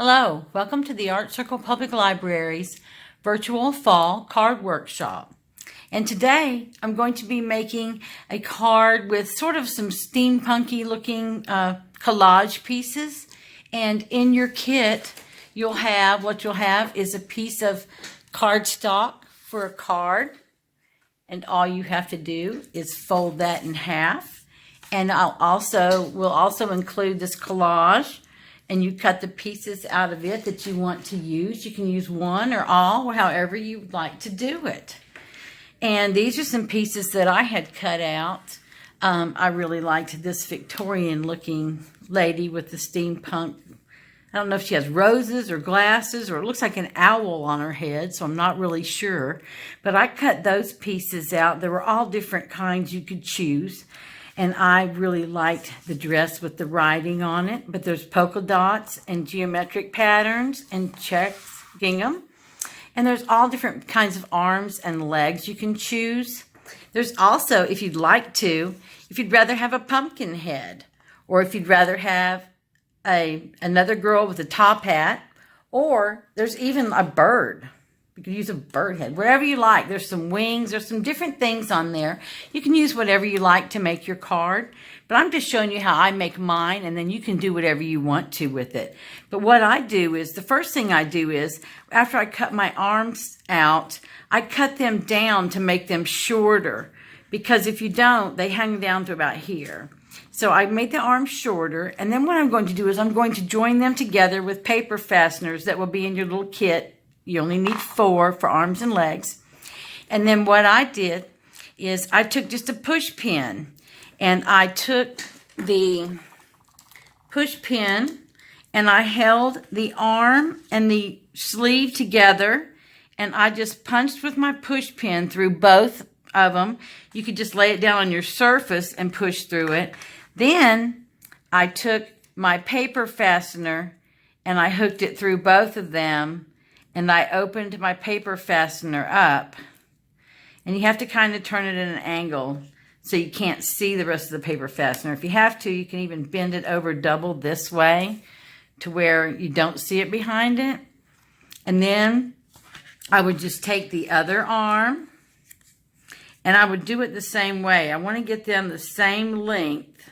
Hello, welcome to the Art Circle Public Library's virtual fall card workshop. And today I'm going to be making a card with sort of some steampunky looking collage pieces. And in your kit, you'll have is a piece of cardstock for a card. And all you have to do is fold that in half. And we'll also include this collage. And you cut the pieces out of it that you want to use. You can use one or all, or however you like to do it. And these are some pieces that I had cut out. I really liked this Victorian-looking lady with the steampunk. I don't know if she has roses or glasses, or it looks like an owl on her head, so I'm not really sure. But I cut those pieces out. There were all different kinds you could choose. And I really liked the dress with the writing on it. But there's polka dots and geometric patterns and checks, gingham. And there's all different kinds of arms and legs you can choose. There's also, if you'd like to, if you'd rather have a pumpkin head, or if you'd rather have another girl with a top hat, or there's even a bird. You can use a bird head, whatever you like. There's some wings, there's some different things on there. You can use whatever you like to make your card, but I'm just showing you how I make mine, and then you can do whatever you want to with it. But what I do is, the first thing I do is, after I cut my arms out, I cut them down to make them shorter, because if you don't, they hang down to about here. So I made the arms shorter, and then what I'm going to do is I'm going to join them together with paper fasteners that will be in your little kit. You only need 4 for arms and legs. And then what I did is I took just a push pin, and I took the push pin and I held the arm and the sleeve together, and I just punched with my push pin through both of them. You could just lay it down on your surface and push through it. Then I took my paper fastener and I hooked it through both of them. And I opened my paper fastener up, and you have to kind of turn it at an angle so you can't see the rest of the paper fastener. If you have to, you can even bend it over double this way to where you don't see it behind it. And then I would just take the other arm, and I would do it the same way. I want to get them the same length.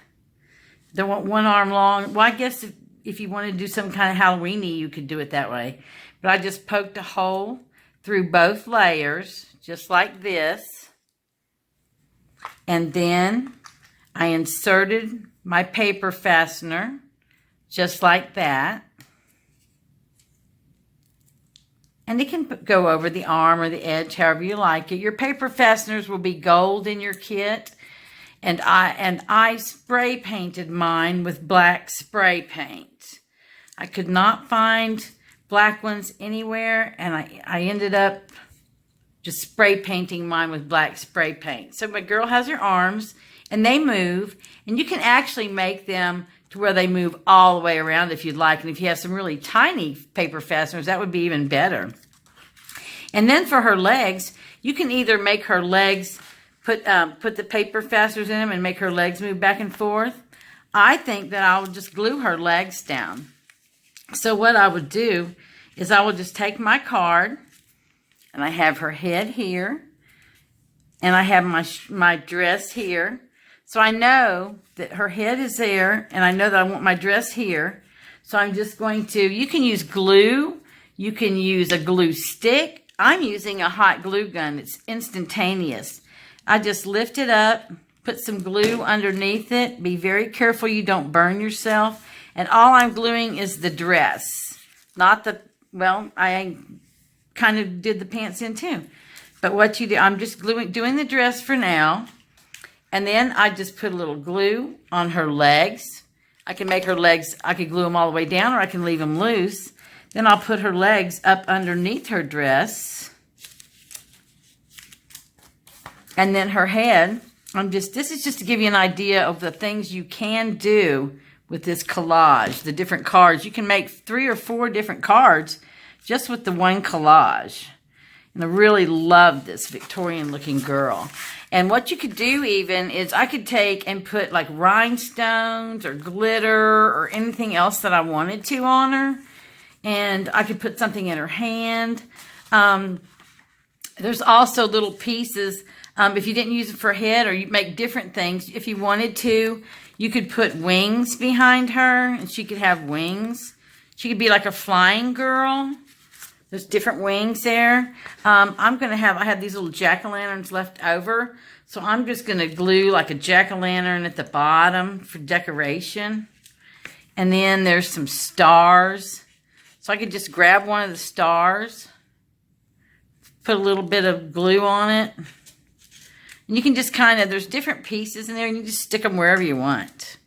Don't want one arm long. Well, I guess if you want to do some kind of Halloween-y, you could do it that way. But I just poked a hole through both layers, just like this. And then I inserted my paper fastener, just like that. And it can go over the arm or the edge, however you like it. Your paper fasteners will be gold in your kit. And I spray painted mine with black spray paint. I could not find black ones anywhere, and I ended up just spray painting mine with black spray paint. So my girl has her arms, and they move, and you can actually make them to where they move all the way around if you'd like. And if you have some really tiny paper fasteners, that would be even better. And then for her legs, you can either make her legs, put the paper fasteners in them and make her legs move back and forth. I think that I'll just glue her legs down. So what I would do is I would just take my card, and I have her head here, and I have my dress here. So I know that her head is there, and I know that I want my dress here. So I'm just going to, you can use glue, you can use a glue stick. I'm using a hot glue gun. It's instantaneous. I just lift it up, put some glue underneath it. Be very careful you don't burn yourself. And all I'm gluing is the dress, not the, well, I kind of did the pants in too. But what you do, I'm just doing the dress for now. And then I just put a little glue on her legs. I can make her legs, I could glue them all the way down, or I can leave them loose. Then I'll put her legs up underneath her dress. And then her head, this is just to give you an idea of the things you can do with this collage, the different cards. You can make 3 or 4 different cards just with the one collage. And I really love this Victorian-looking girl. And what you could do even is I could take and put like rhinestones or glitter or anything else that I wanted to on her. and I could put something in her hand. There's also little pieces. If you didn't use it for a head, or you make different things, if you wanted to, you could put wings behind her, and she could have wings. She could be like a flying girl. There's different wings there. I have these little jack-o'-lanterns left over, so I'm just going to glue like a jack-o'-lantern at the bottom for decoration. And then there's some stars. So I could just grab one of the stars, put a little bit of glue on it. And you can just there's different pieces in there, and you just stick them wherever you want.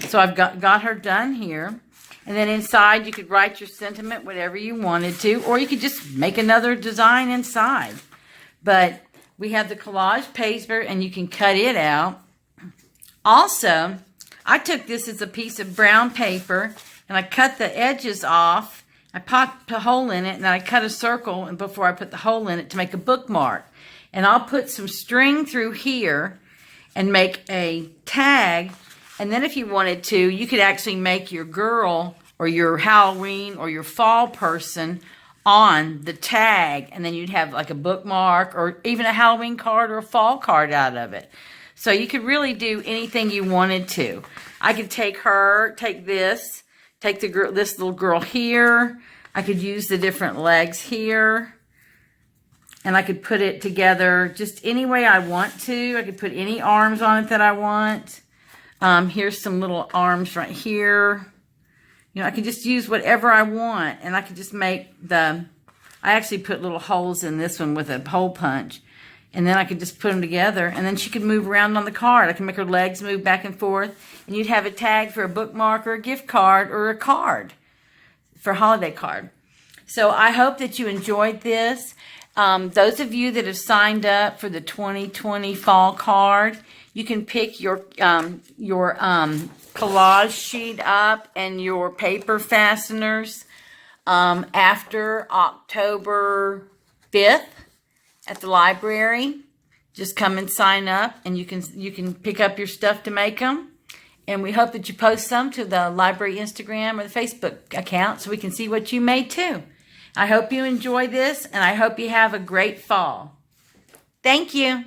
So I've got her done here. And then inside, you could write your sentiment, whatever you wanted to, or you could just make another design inside. But we have the collage paper, and you can cut it out. Also, I took this as a piece of brown paper, and I cut the edges off. I popped a hole in it, and I cut a circle before I put the hole in it to make a bookmark. And I'll put some string through here and make a tag. And then if you wanted to, you could actually make your girl or your Halloween or your fall person on the tag. And then you'd have like a bookmark or even a Halloween card or a fall card out of it. So you could really do anything you wanted to. I could take this, take this little girl here. I could use the different legs here. And I could put it together just any way I want to. I could put any arms on it that I want. Here's some little arms right here. You know, I could just use whatever I want. And I could just make I actually put little holes in this one with a hole punch. And then I could just put them together. And then she could move around on the card. I can make her legs move back and forth. And you'd have a tag for a bookmark or a gift card or a card for a holiday card. So I hope that you enjoyed this. Those of you that have signed up for the 2020 fall card, you can pick your collage sheet up and your paper fasteners after October 5th at the library. Just come and sign up, and you can pick up your stuff to make them. And we hope that you post some to the library Instagram or the Facebook account so we can see what you made too. I hope you enjoy this, and I hope you have a great fall. Thank you.